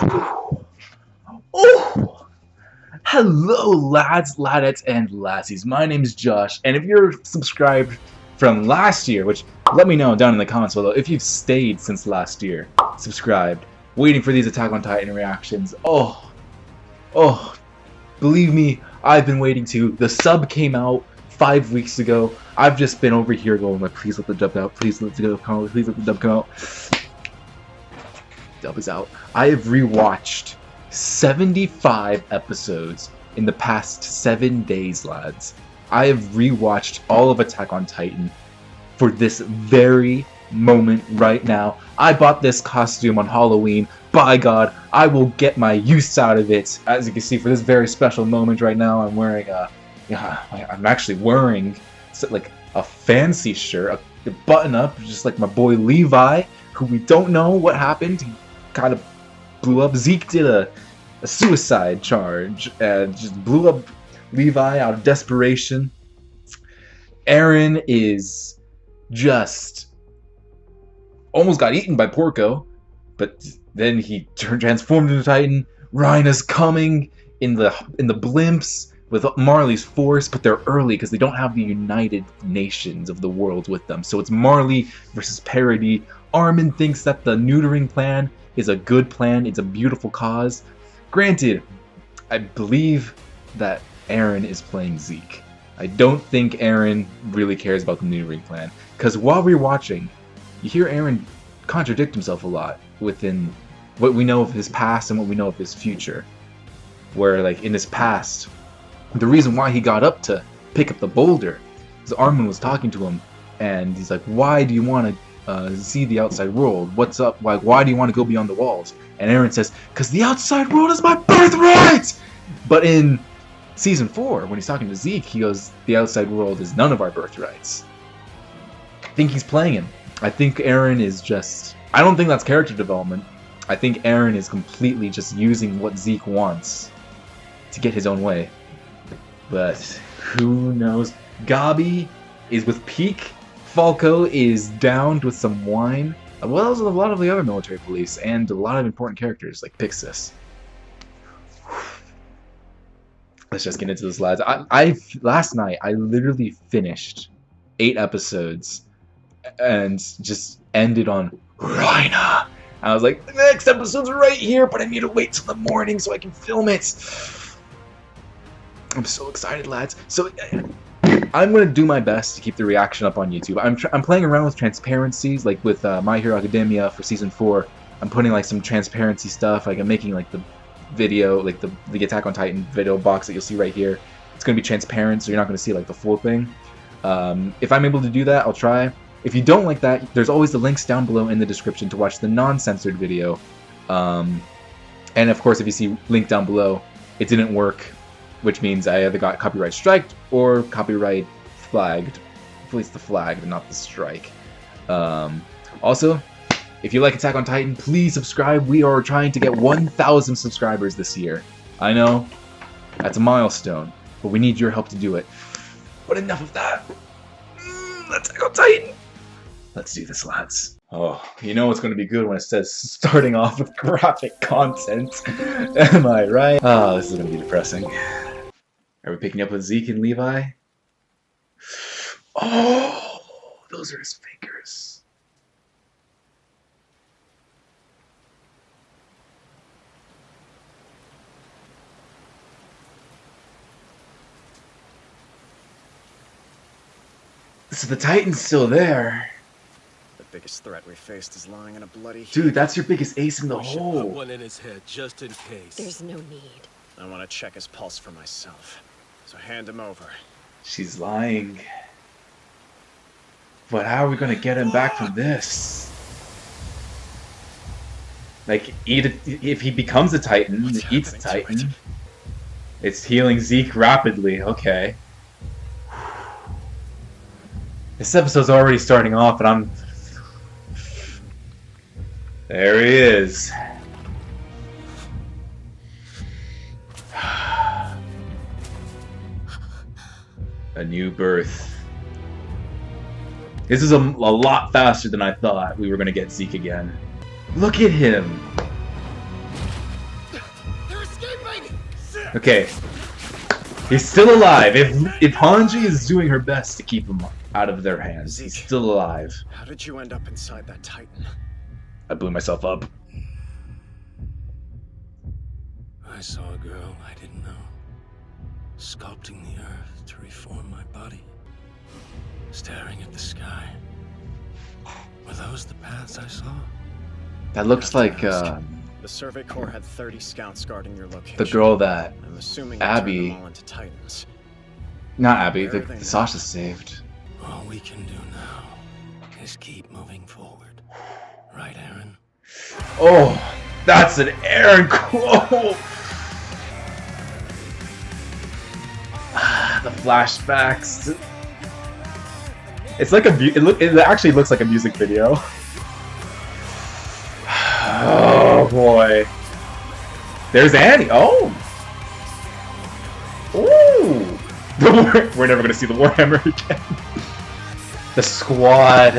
Oh, hello, lads, ladettes, and lassies. My name is Josh, and if you're subscribed from last year, which let me know down in the comments below if you've stayed since last year, subscribed, waiting for these Attack on Titan reactions. Oh, believe me, I've been waiting to. The sub came out 5 weeks ago. I've just been over here going like, please let the dub out, please let the dub come out, please let the dub come out. Dub is out. I have rewatched 75 episodes in the past 7 days, lads. I have rewatched all of Attack on Titan for this very moment right now. I bought this costume on Halloween. By God, I will get my use out of it. As you can see, for this very special moment right now, I'm wearing I'm actually wearing like a fancy shirt, a button-up, just like my boy Levi, who we don't know what happened. He kind of blew up. Zeke did a suicide charge and just blew up Levi out of desperation. Eren is just almost got eaten by Porco, but then he transformed into Titan. Rhina's coming in the blimps with Marley's force, but they're early because they don't have the United Nations of the world with them. So it's Marley versus Parody. Armin thinks that the neutering plan is a good plan. It's a beautiful cause. Granted, I believe that Eren is playing Zeke. I don't think Eren really cares about the neutering plan, because while we're watching, you hear Eren contradict himself a lot within what we know of his past and what we know of his future. Where, like, in his past, the reason why he got up to pick up the boulder is Armin was talking to him, and he's like, why do you want to see the outside world? What's up? Why do you want to go beyond the walls? And Eren says, because the outside world is my birthright! But in Season 4, when he's talking to Zeke, he goes, the outside world is none of our birthrights. I think he's playing him. I think Eren is just... I don't think that's character development. I think Eren is completely just using what Zeke wants to get his own way. But who knows? Gabi is with Peak. Falco is downed with some wine. Well, as a lot of the other military police and a lot of important characters like Pixis. Let's just get into this, lads. Last night I literally finished 8 episodes and just ended on Rhina. I was like, the next episode's right here, but I need to wait till the morning so I can film it. I'm so excited, lads. So I'm gonna do my best to keep the reaction up on YouTube. I'm playing around with transparencies, like with My Hero Academia for Season 4. I'm putting like some transparency stuff. Like I'm making like the video, like the Attack on Titan video box that you'll see right here. It's gonna be transparent, so you're not gonna see like the full thing. If I'm able to do that, I'll try. If you don't like that, there's always the links down below in the description to watch the non-censored video. And of course, if you see link down below, it didn't work, which means I either got copyright striked or copyright flagged. Hopefully it's the flagged and not the strike. Also, if you like Attack on Titan, please subscribe. We are trying to get 1,000 subscribers this year. I know, that's a milestone, but we need your help to do it. But enough of that. Attack on Titan. Let's do this, lads. Oh, you know it's going to be good when it says starting off with graphic content. Am I right? Oh, this is going to be depressing. Are we picking up with Zeke and Levi? Oh, those are his fingers. So the Titan's still there. The biggest threat we faced is lying in a bloody heap. Dude, that's your biggest ace in the hole. Put one in his head just in case. There's no need. I want to check his pulse for myself. So hand him over. She's lying. But how are we gonna get him back from this? Like, if he becomes a Titan, eats a Titan. It's healing Zeke rapidly. Okay. This episode's already starting off, and I'm... There he is. A new birth. This is a lot faster than I thought we were going to get Zeke again. Look at him! Okay. He's still alive. If Hanji is doing her best to keep him out of their hands, he's still alive. How did you end up inside that Titan? I blew myself up. I saw a girl I didn't know, sculpting the earth to reform my body, staring at the sky. Were those the paths I saw? That looks like The Survey Corps had 30 scouts guarding your location. the girl that I'm assuming Abby- you turned them all into Titans. not Abby, Where are the they now? Sasha saved. All we can do now is keep moving forward. Right, Aaron? Oh, that's an Aaron quote. The flashbacks. It's like it actually looks like a music video. Oh boy. There's Annie. Oh. Ooh. We're never gonna see the Warhammer again. The squad.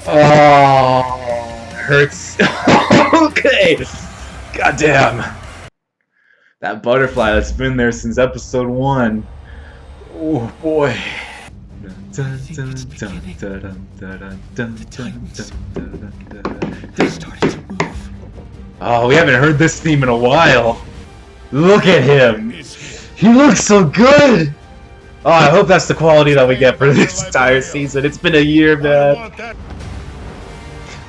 Oh, it hurts. Okay. Goddamn. That butterfly that's been there since episode 1. Oh boy. Oh, we haven't heard this theme in a while. Look at him. He looks so good. Oh, I hope that's the quality that we get for this entire season. It's been a year, man.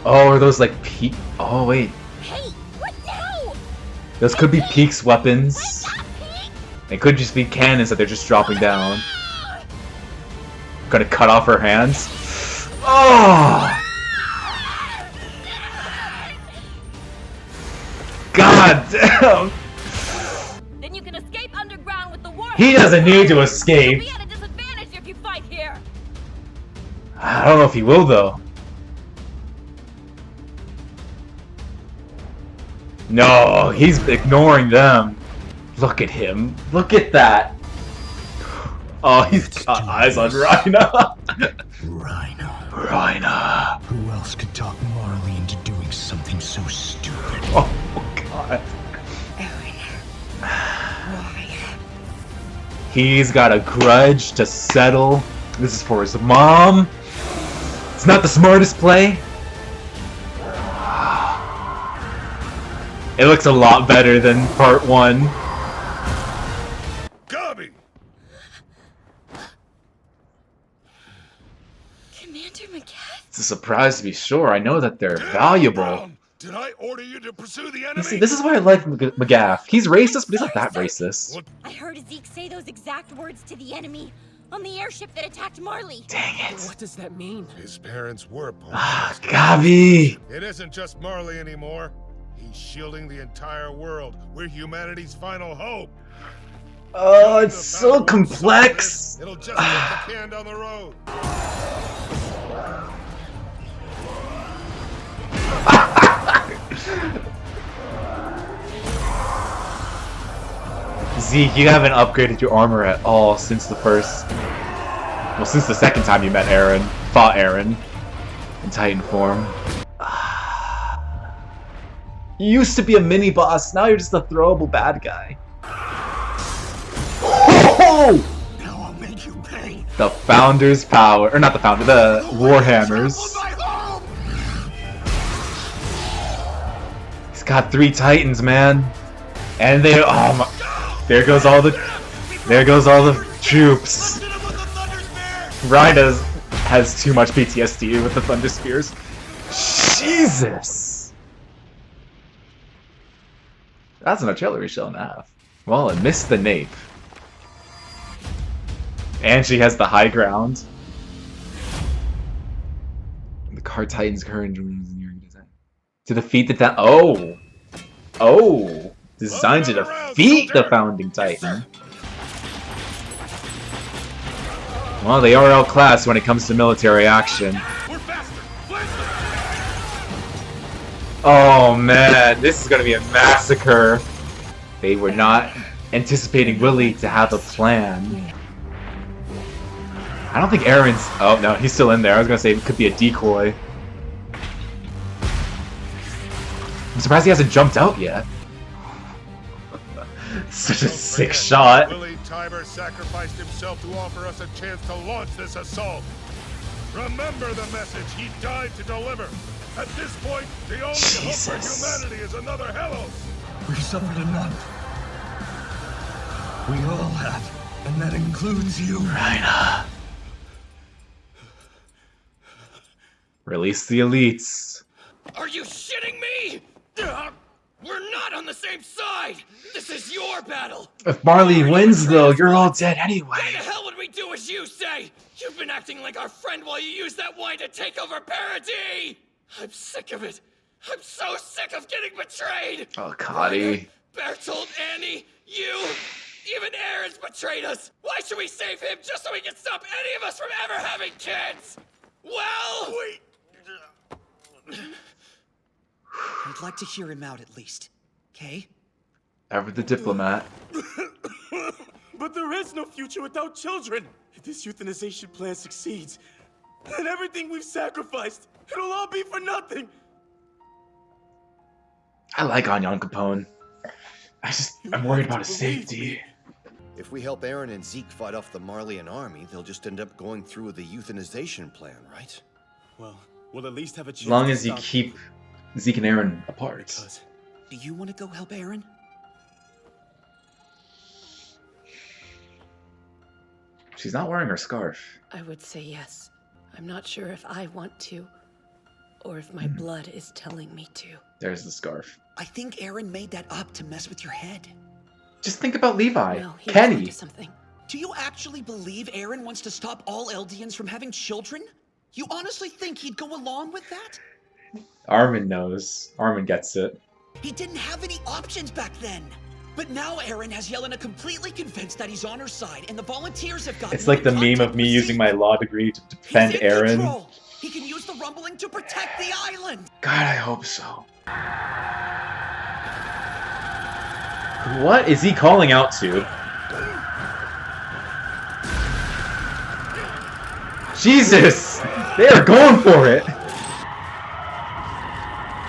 Oh, are those like peak? Oh wait. Hey, what now? Those could be Peak's weapons. It could just be cannons that they're just dropping down. Gonna cut off her hands. Oh! God damn! Then you can escape underground with the war. He doesn't need to You'll escape. be at a disadvantage if you fight here. I don't know if he will though. No, he's ignoring them. Look at him. Look at that. Oh, he's got eyes on Rhina. Rhino. Rhina. Who else could talk Marley into doing something so stupid? Oh, God. He's got a grudge to settle. This is for his mom. It's not the smartest play. It looks a lot better than part 1. Gobby! Commander McGath? It's a surprise to be sure. I know that they're valuable. Did I order you to pursue the enemy? You see, this is why I like McGaff. He's racist, but he's not that racist. What? I heard Zeke say those exact words to the enemy on the airship that attacked Marley. Dang it. What does that mean? His parents were Ah, Gabi. It isn't just Marley anymore. He's shielding the entire world. We're humanity's final hope. Oh, it's so complex. It'll just kick the can down the road. Zeke, you haven't upgraded your armor at all since the since the second time you met Aaron, fought Aaron in Titan form. You used to be a mini boss, now you're just a throwable bad guy. Oh! Now I'll make you pay. The Founder's power, or not the Founder, the Warhammers. He's got 3 Titans, man, and they. Oh my! There goes all the troops. Rhina has too much PTSD with the Thunder Spears. Jesus! That's an artillery shell and a half. Well, it missed the nape. And she has the high ground. The Car Titan's current to defeat the Oh! Designed to defeat the Founding Titan. Well, they are outclassed when it comes to military action. Oh man, this is gonna be a massacre. They were not anticipating Willie to have a plan. I don't think Aaron's... Oh no, he's still in there. I was gonna say it could be a decoy. I'm surprised he hasn't jumped out yet. Such a Don't sick forget, shot. Willie Tiber sacrificed himself to offer us a chance to launch this assault. Remember the message he died to deliver. At this point, the only hope for humanity is another Hellos. We've suffered enough. We all have, and that includes you. Raina. Release the elites. Are you shitting me? We're not on the same side! This is your battle! If Marley wins, though, betrayed us you're all once. dead Why the anyway. hell would we do as you say? You've been acting like our friend while you use that wine to take over Paradis! I'm sick of it. I'm so sick of getting betrayed! Oh, Cotty. Bertolt, Annie, you, even Aaron's betrayed us! Why should we save him just so we can stop any of us from ever having kids? Well... Wait... I'd like to hear him out at least. Okay? Ever the diplomat. But there is no future without children. If this euthanization plan succeeds, then everything we've sacrificed, it'll all be I like Onion Capone. I'm worried about his safety. If we help Aaron and Zeke fight off the Marleyan army, they'll just end up going through with the euthanization plan, right? Well, we'll at least have a chance. As long to as you stop keep Zeke and Aaron apart. because Do you want to go help Aaron? She's not wearing her scarf. I would say yes. I'm not sure if I want to, or if my blood is telling me to. There's the scarf. I think Aaron made that up to mess with your head. Just think about Levi. No, he was Kenny. onto something. Do you actually believe Aaron wants to stop all Eldians from having children? You honestly think he'd go along with that? Armin knows. Armin gets it. He didn't have any options back then. But now Aaron has Yelena completely convinced that he's on her side, and the volunteers have gotten It's like the in meme contact of me with using Zeke. my law degree to He's defend in Aaron. control. He can use the rumbling to protect the island. God, I hope so. What is he calling out to? Jesus! They are going for it!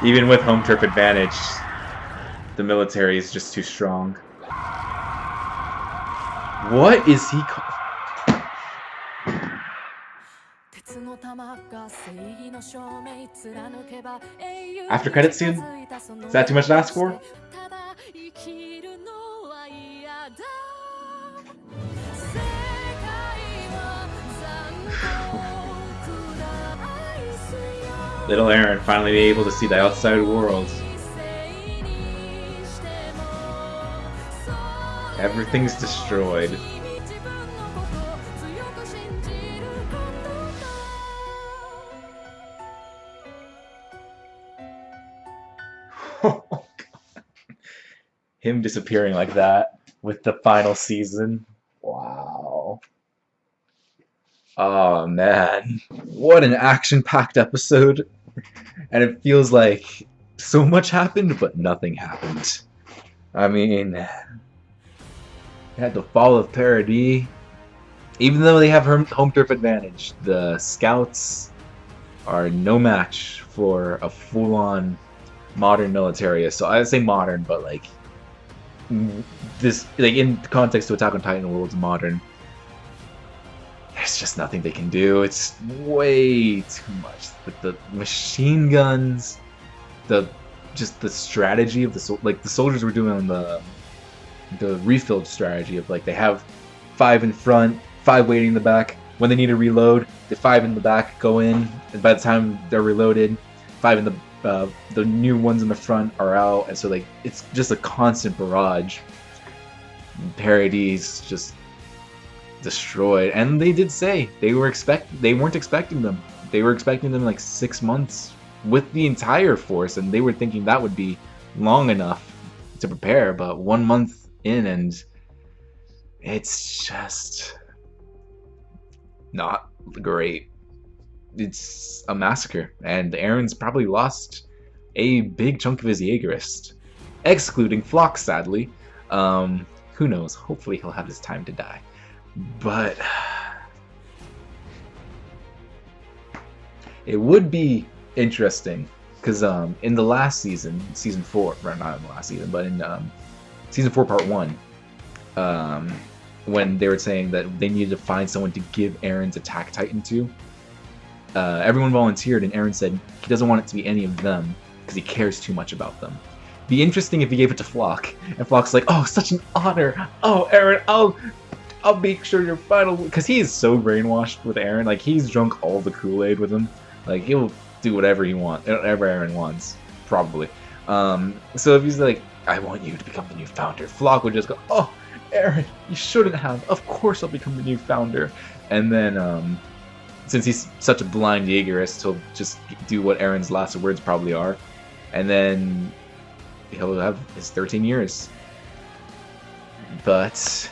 Even with home turf advantage, the military is just too strong. What is he After credit scene? Is that too much to ask for? Little Aaron finally be able to see the outside world. Everything's destroyed. Oh, God. Him disappearing like that with the final season. Wow. Oh man, what an action-packed episode. And it feels like so much happened, but nothing happened. I mean, they had the fall of Paradis. Even though they have home turf advantage, the scouts are no match for a full-on modern military. So I would say modern, but like this, like in context to Attack on Titan world's modern. There's just nothing they can do. It's way too much. With the machine guns, the strategy of the soldiers were doing on the refilled strategy of like they have 5 in front, 5 waiting in the back. When they need to reload, the 5 in the back go in, and by the time they're reloaded, 5 in the new ones in the front are out, and so like it's just a constant barrage. Paradis just destroyed, and they did say they weren't expecting them. They were expecting them like 6 months with the entire force, and they were thinking that would be long enough to prepare, but 1 month in and it's just not great. It's a massacre, and Aaron's probably lost a big chunk of his Jaegerist, excluding Flock, sadly. Who knows? Hopefully he'll have his time to die. But it would be interesting because in the last season, season 4, right, not in the last season, but in season 4, part 1, when they were saying that they needed to find someone to give Aaron's Attack Titan to, everyone volunteered, and Aaron said he doesn't want it to be any of them because he cares too much about them. Be interesting if he gave it to Flock, and Flock's like, "Oh, such an honor! Oh, Aaron, I'll make sure you're final," because he is so brainwashed with Aaron. Like, he's drunk all the Kool-Aid with him. Like, he'll do whatever whatever Aaron wants, probably. So if he's like, "I want you to become the new founder," Flock would just go, "Oh, Aaron, you shouldn't have. Of course I'll become the new founder." And then, since he's such a blind Jaegerist, he'll just do what Aaron's last words probably are. And then he'll have his 13 years. But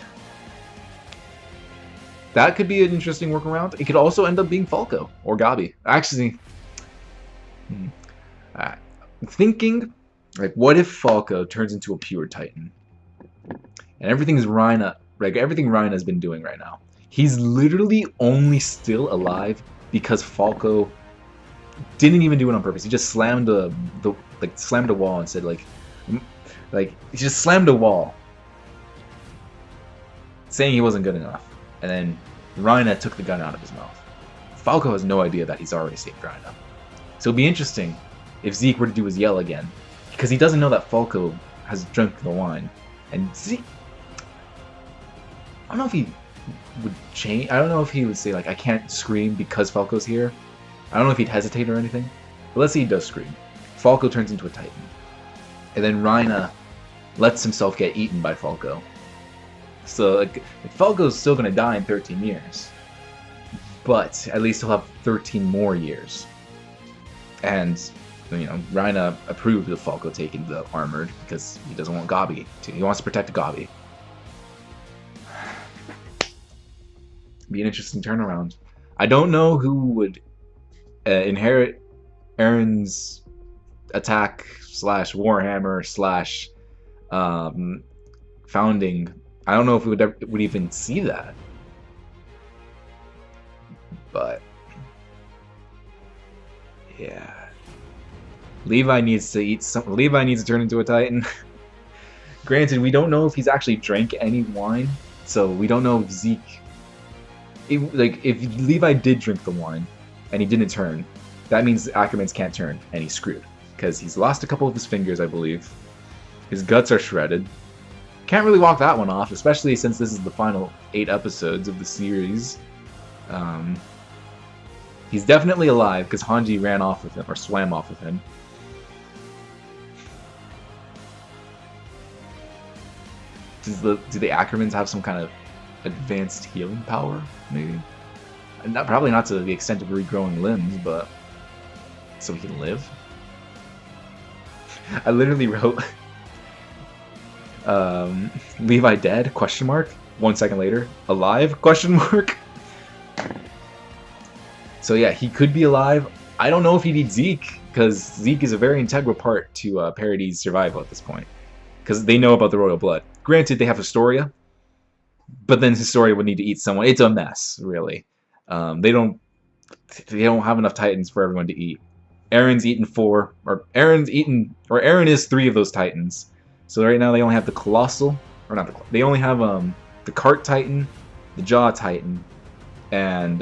that could be an interesting workaround. It could also end up being Falco or Gabi. Actually, thinking, like, what if Falco turns into a pure Titan? And everything Rhina has been doing right now. He's literally only still alive because Falco didn't even do it on purpose. He just slammed slammed a wall and said he just slammed a wall, saying he wasn't good enough. And then Rhina took the gun out of his mouth. Falco has no idea that he's already saved Rhina. So it'd be interesting if Zeke were to do his yell again, because he doesn't know that Falco has drunk the wine. And Zeke, I don't know if he would change. I don't know if he would say, like, "I can't scream because Falco's here." I don't know if he'd hesitate or anything. But let's say he does scream. Falco turns into a Titan. And then Rhina lets himself get eaten by Falco. So, like, Falco's still going to die in 13 years. But at least he'll have 13 more years. And, you know, Rhina approved of Falco taking the Armored because he doesn't want Gabi to. He wants to protect Gabi. Be an interesting turnaround. I don't know who would inherit Aaron's attack / Warhammer / founding. I don't know if we would even see that. But yeah, Levi needs to eat some. Levi needs to turn into a Titan. Granted, we don't know if he's actually drank any wine, so we don't know if Zeke. If Levi did drink the wine and he didn't turn, that means the Ackermans can't turn, and he's screwed because he's lost a couple of his fingers, I believe. His guts are shredded. Can't really walk that one off, especially since this is the final 8 episodes of the series. He's definitely alive because Hanji ran off with him, or swam off with him. Do the Ackermans have some kind of advanced healing power, maybe? Probably not to the extent of regrowing limbs, but so he can live? I literally wrote Levi dead? ? 1 second later, alive? ? So yeah, he could be alive. I don't know if he needs Zeke, because Zeke is a very integral part to Parady's survival at this point. Because they know about the royal blood. Granted, they have Historia, but then Historia would need to eat someone. It's a mess, really. They don't have enough Titans for everyone to eat. Aaron's eaten 4, Aaron is 3 of those Titans. So right now they only have the Colossal, they only have the Cart Titan, the Jaw Titan, and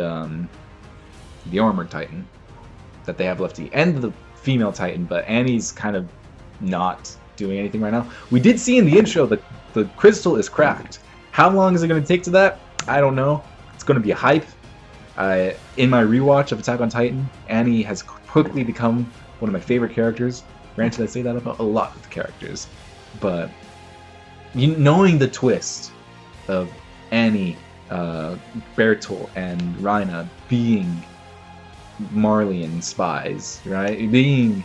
the Armored Titan that they have left to eat, and the female Titan. But Annie's kind of not doing anything right now. We did see in the intro that the crystal is cracked. How long is it going to take to that? I don't know. It's going to be a hype. In my rewatch of Attack on Titan, Annie has quickly become one of my favorite characters. Granted, I say that about a lot of the characters, but knowing the twist of Annie, Bertolt, and Rhina being Marleyan spies, right? They're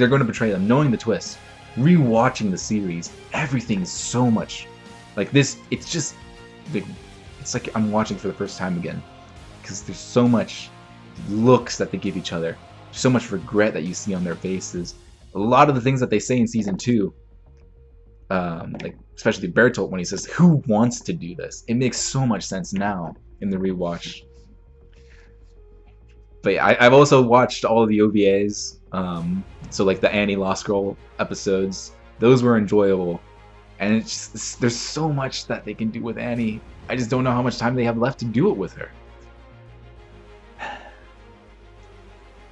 going to betray them. Knowing the twist, rewatching the series, everything is so much like this. It's just it's like I'm watching for the first time again, because there's so much looks that they give each other, so much regret that you see on their faces. A lot of the things that they say in season 2, like especially Bertolt when he says, "Who wants to do this?" It makes so much sense now in the rewatch. But yeah, I've also watched all of the OVAs. So like the Annie Lost Girl episodes, those were enjoyable. And there's so much that they can do with Annie. I just don't know how much time they have left to do it with her.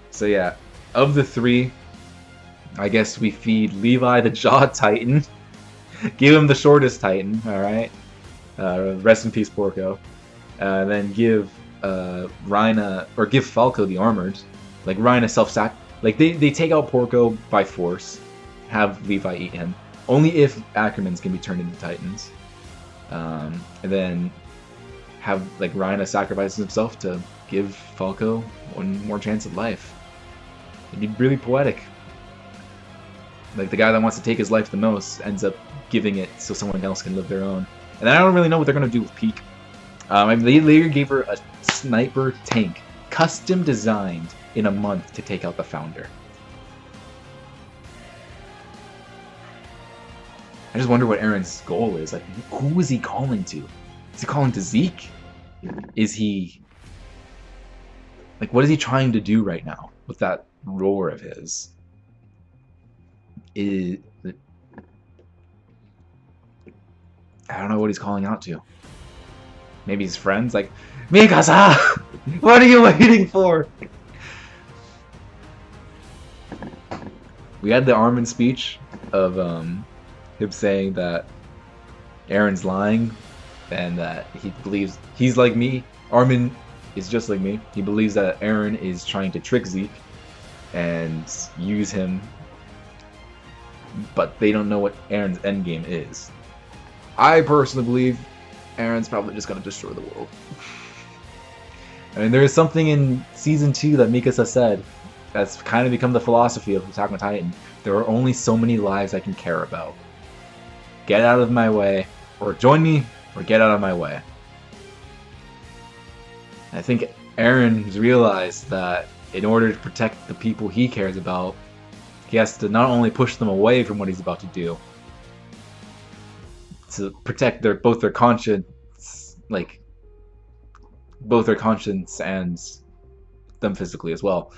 So yeah, of the three, I guess we feed Levi the Jaw Titan. Give him the shortest Titan, alright? Rest in peace, Porco. Then give Rhina, or give Falco the Armored. Like, Rhina self-sac... Like, they take out Porco by force. Have Levi eat him. Only if Ackermans can be turned into Titans. And then have, like, Rhina sacrifice himself to give Falco one more chance at life. It'd be really poetic. Like, the guy that wants to take his life the most ends up giving it so someone else can live their own. And I don't really know what they're going to do with Peak. They later gave her a sniper tank, custom designed in a month to take out the Founder. I just wonder what Aaron's goal is. Like, who is he calling to? Is he calling to Zeke? Is he... Like, what is he trying to do right now with that roar of his? I don't know what he's calling out to. Maybe his friends? Like, Mikasa! What are you waiting for? We had the Armin speech of him saying that Aaron's lying and that he believes he's like me. Armin is just like me. He believes that Aaron is trying to trick Zeke and use him, but they don't know what Aaron's endgame is. I personally believe Aaron's probably just gonna destroy the world. I mean, there is something in Season 2 that Mikasa said that's kind of become the philosophy of Attack on Titan. There are only so many lives I can care about. Get out of my way, or join me, or get out of my way. I think Aaron has realized that in order to protect the people he cares about, he has to not only push them away from what he's about to do, to protect both their conscience, like both their conscience and them physically as well.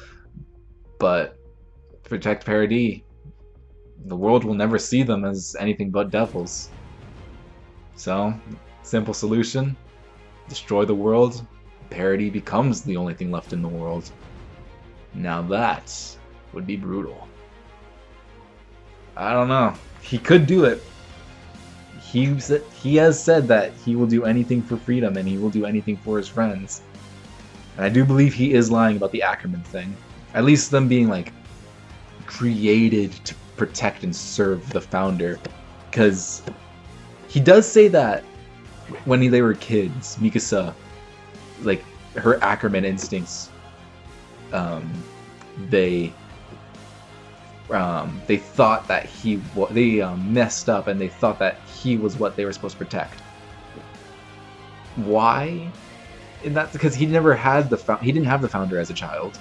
But to protect Paradis, the world will never see them as anything but devils. So, simple solution: destroy the world. Paradis becomes the only thing left in the world. Now that would be brutal. I don't know. He could do it. He has said that he will do anything for freedom and he will do anything for his friends. And I do believe he is lying about the Ackerman thing. At least them being, like, created to protect and serve the Founder. Because he does say that when they were kids, Mikasa, like, her Ackerman instincts, they thought that they messed up and they thought that he was what they were supposed to protect. Why? And that's because he never had he didn't have the Founder as a child.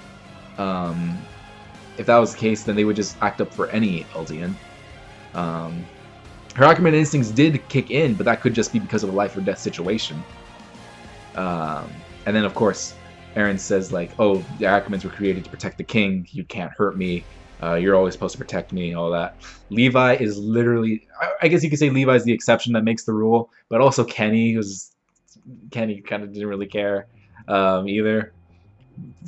If that was the case, then they would just act up for any Eldian. Her Ackerman instincts did kick in, but that could just be because of a life or death situation. And then, of course, Aaron says, like, oh, the Ackermans were created to protect the king. You can't hurt me. You're always supposed to protect me, all that. Levi is literally... I guess you could say Levi's the exception that makes the rule, but also Kenny kind of didn't really care either.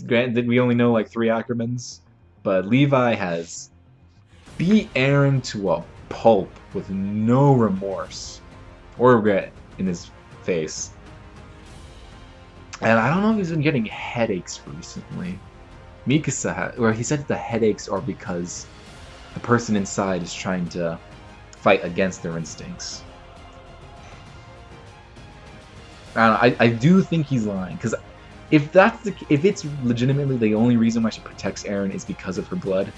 Granted, we only know, like, 3 Ackermans, but Levi has beat Aaron to a pulp with no remorse or regret in his face. And I don't know if he's been getting headaches recently. Mikasa, or he said the headaches are because the person inside is trying to fight against their instincts. I do think he's lying, because if it's legitimately the only reason why she protects Aaron is because of her blood,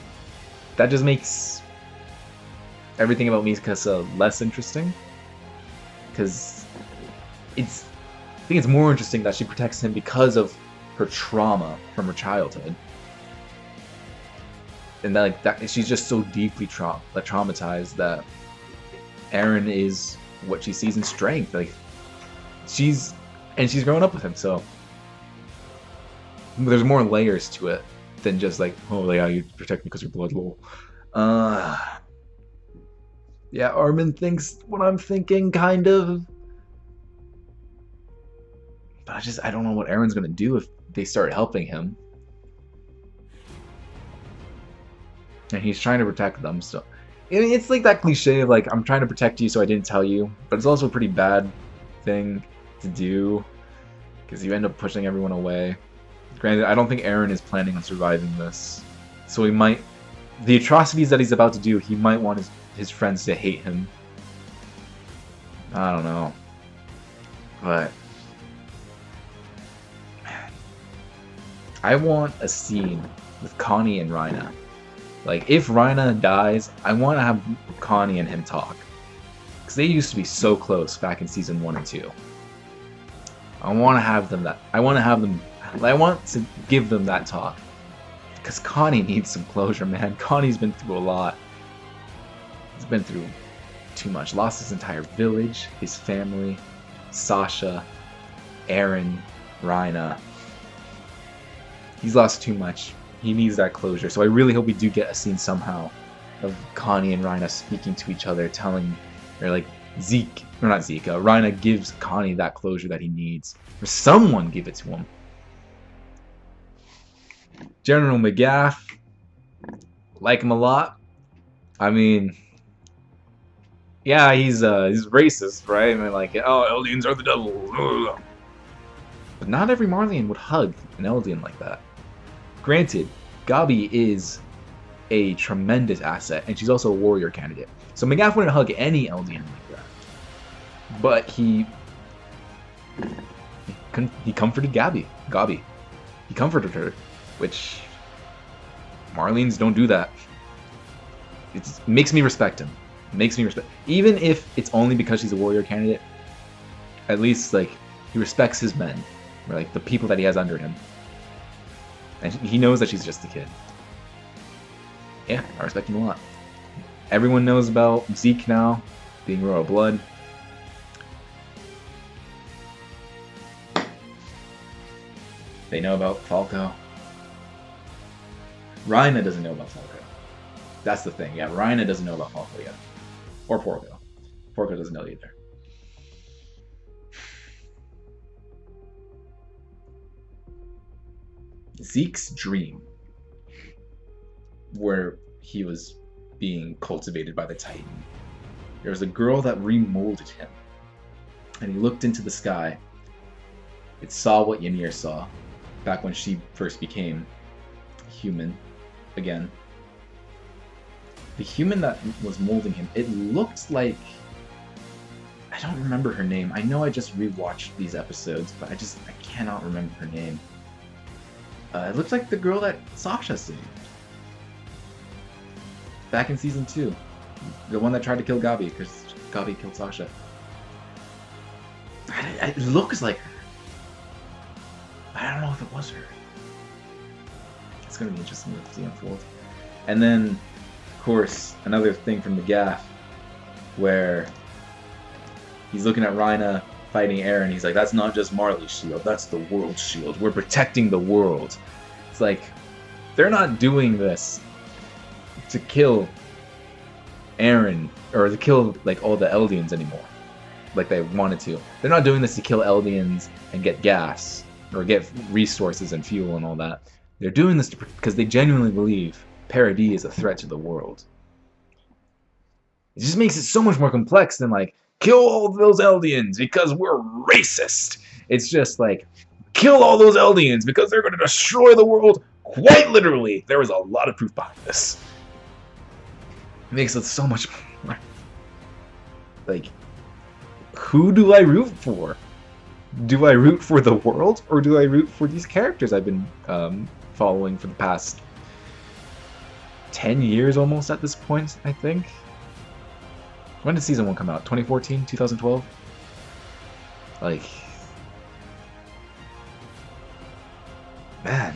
that just makes everything about Mikasa less interesting. Because I think it's more interesting that she protects him because of her trauma from her childhood. And that she's just so deeply traumatized that Aaron is what she sees in strength. Like, she's grown up with him, so there's more layers to it than just like, oh yeah, you protect me because you're blood, lol. Yeah, Armin thinks what I'm thinking, kind of. But I don't know what Aaron's gonna do if they start helping him. And he's trying to protect them, so... I mean, it's like that cliche of like, I'm trying to protect you so I didn't tell you. But it's also a pretty bad thing to do. Because you end up pushing everyone away. Granted, I don't think Aaron is planning on surviving this. So he might... The atrocities that he's about to do, he might want his friends to hate him. I don't know. But... I want a scene with Connie and Rhina. Like, if Rhina dies, I want to have Connie and him talk. Because they used to be so close back in season 1 and 2. I want to give them that talk. Because Connie needs some closure, man. Connie's been through a lot. He's been through too much. Lost his entire village, his family, Sasha, Aaron, Rhina. He's lost too much. He needs that closure. So I really hope we do get a scene somehow of Connie and Rhina speaking to each other, telling, or like Rhina gives Connie that closure that he needs. Or someone give it to him. General McGaff, like him a lot. I mean, yeah, he's racist, right? I mean, like, oh, Eldians are the devil. But not every Marleyan would hug an Eldian like that. Granted, Gabi is a tremendous asset, and she's also a warrior candidate. So McGaff wouldn't hug any Eldian like that. But he comforted Gabi. He comforted her, which Marleyans don't do that. It makes me respect him. Even if it's only because she's a warrior candidate, at least like he respects his men, or like the people that he has under him. And he knows that she's just a kid. Yeah, I respect him a lot. Everyone knows about Zeke now, being royal blood. They know about Falco. Rhina doesn't know about Falco. That's the thing, yeah, Rhina doesn't know about Falco yet. Or Porco. Porco doesn't know either. Zeke's dream, where he was being cultivated by the Titan, there was a girl that remolded him, and he looked into the sky. It saw what Ymir saw back when she first became human again. The human that was molding him, it looked like, I don't remember her name. I know I just rewatched these episodes, but I cannot remember her name. It looks like the girl that Sasha saved back in season 2, the one that tried to kill Gabi because Gabi killed Sasha. It looks like her. I don't know if it was her. It's gonna be interesting to see unfold. And then, of course, another thing from McGaff, where he's looking at Rhina fighting Aaron. He's like, that's not just Marley's shield, that's the world's shield. We're protecting the world. It's like, they're not doing this to kill Aaron, or to kill like all the Eldians anymore, like they wanted to. They're not doing this to kill Eldians and get gas, or get resources and fuel and all that. They're doing this because they genuinely believe Paradis is a threat to the world. It just makes it so much more complex than like, kill all those Eldians because we're racist. It's just like, kill all those Eldians because they're going to destroy the world. Quite literally, there is a lot of proof behind this. It makes it so much more. Like, who do I root for? Do I root for the world, or do I root for these characters I've been following for the past 10 years almost at this point, I think? When did season 1 come out? 2014? 2012? Like... Man.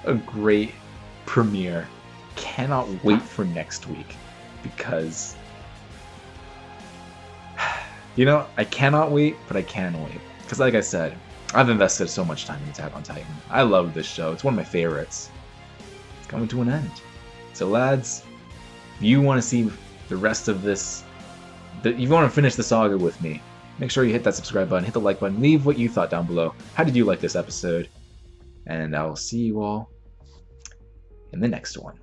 A great premiere. Cannot wait for next week. Because... You know, I cannot wait, but I can wait. Because like I said, I've invested so much time in Attack on Titan. I love this show. It's one of my favorites. It's coming to an end. So lads, if you want to see the rest of this, if you want to finish the saga with me, make sure you hit that subscribe button, hit the like button, leave what you thought down below. How did you like this episode? And I will see you all in the next one.